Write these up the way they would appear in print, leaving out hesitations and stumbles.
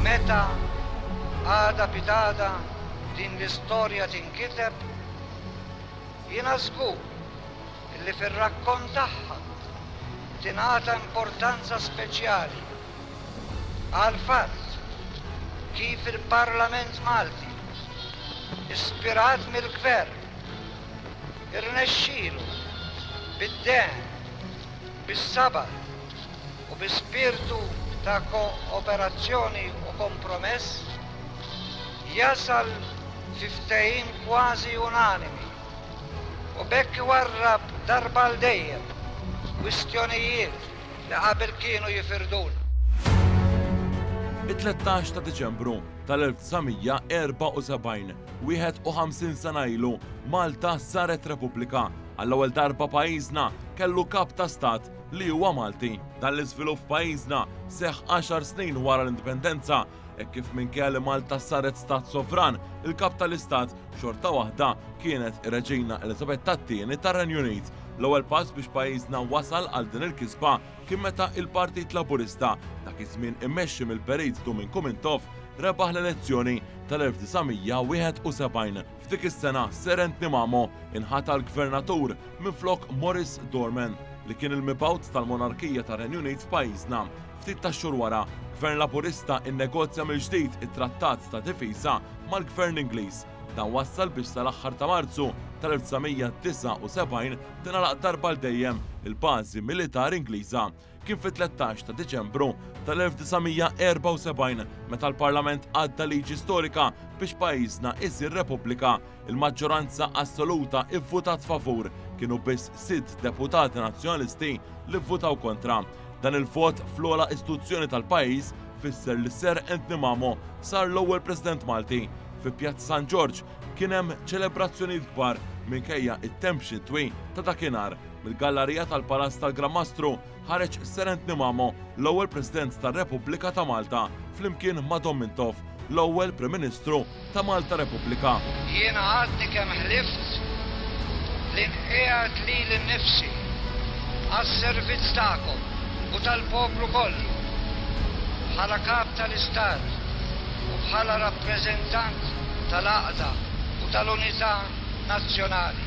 Meta għada pitada din l-istorja tinkiteb, jiena żgur illi fir-rakkont tagħha tingħata importanza speċjali għal fatt kif il-Parlament Malti, ispirat mill-Gvern, irnexxielu bid-deħn, bis-sabar u bi-spirtu ta' kooperazzjoni u kompromess jasal fi ftehim kważi unanimi u bekk warrab darba l dejjem kwistjonijiet li qabel kienu jifirduna. It-13 ta' Diċembru tal-1974, 51 sena ilu, Malta saret Repubblika. Għall-ewwel darba pajjiżna kellu kap ta' stat li huwa Malti. Dan l-iżvilupp f'pajjiżna seħħ 10 snin wara l-indipendenza, hekk kif minkejja li Malta saret stat sovran, il-kap tal-istat xorta waħda kienet ir-Reġina Elisabetta II tar-Renju Unit. L-ewwel pass biex pajjiżna wasal għal din il-kisba kien meta il-Partit Laburista dak iż-żmien immexxi mill-Perit Domingo Mintov rebaħ l-elezzjoni tal-1971. F'dik is-sena Serent Nimamo inħata l-gvernatur minflok Maurice Dorman li kien il-mibgħut tal-monarkija tar-Renju Unit f'pajjiżna. Ftit ta' xhur wara, Gvern Laburista innegozja mill-ġdid it-Trattat ta' Difiża mal-Gvern Ingliż. Dan wassal biex sal-aħħar ta' Marzu tal-1979 tingħalaq darba l dejjem il-bażi militari Ingliża. Kien fit-13 ta' Diċembru tal-1974 meta l-Parlament għadda liġi storika biex pajjiżna isir Repubblika, il-maġġoranza assoluta ivvutat favur, kienu biss 6 deputati nazzjonalisti li vvutaw kontra. Dan il-vot fl-ogħla istituzzjoni tal-pajjiż fisser li Serent Nimamo sar l-ewwel President Malti. Fi Pjazza San George kien hemm ċelebrazzjonijiet kbar minkejja it-temp xitwi ta' dakinhar. Mill-gallerija tal-Palazz tal-Gran ħareġ Serent Nimamo, l-ewwel President tar-Repubblika ta' Malta, flimkien ma' Dom Mintov, l-ewwel Prim Ministru ta' Malta Repubblika. Jiena għadni kemm ħlift li nqiegħed lili nnifsi għas-servizz tagħkom u tal-poplu kollu bħala kap tal-Istat u bħala rappreżentant tal-għaqda u tal-unità nazzjonali.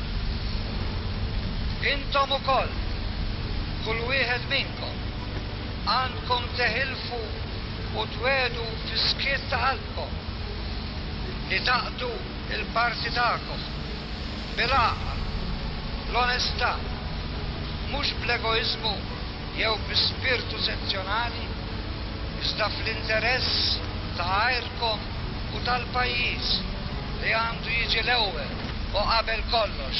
Intom ukoll, kull wieħed minnkom, għandkom teħilfu u twedu fis-skiet ta' qalbkom li taqdu il-parti tagħkom bil-għaqqa, l-onestà, mhux bl-egoizmu jew bi-spirtu sezzjonali, iżda fl-interess ta' għajrkom u tal-pajjiż li għandu jiġi l-ewwel u qabel kollox.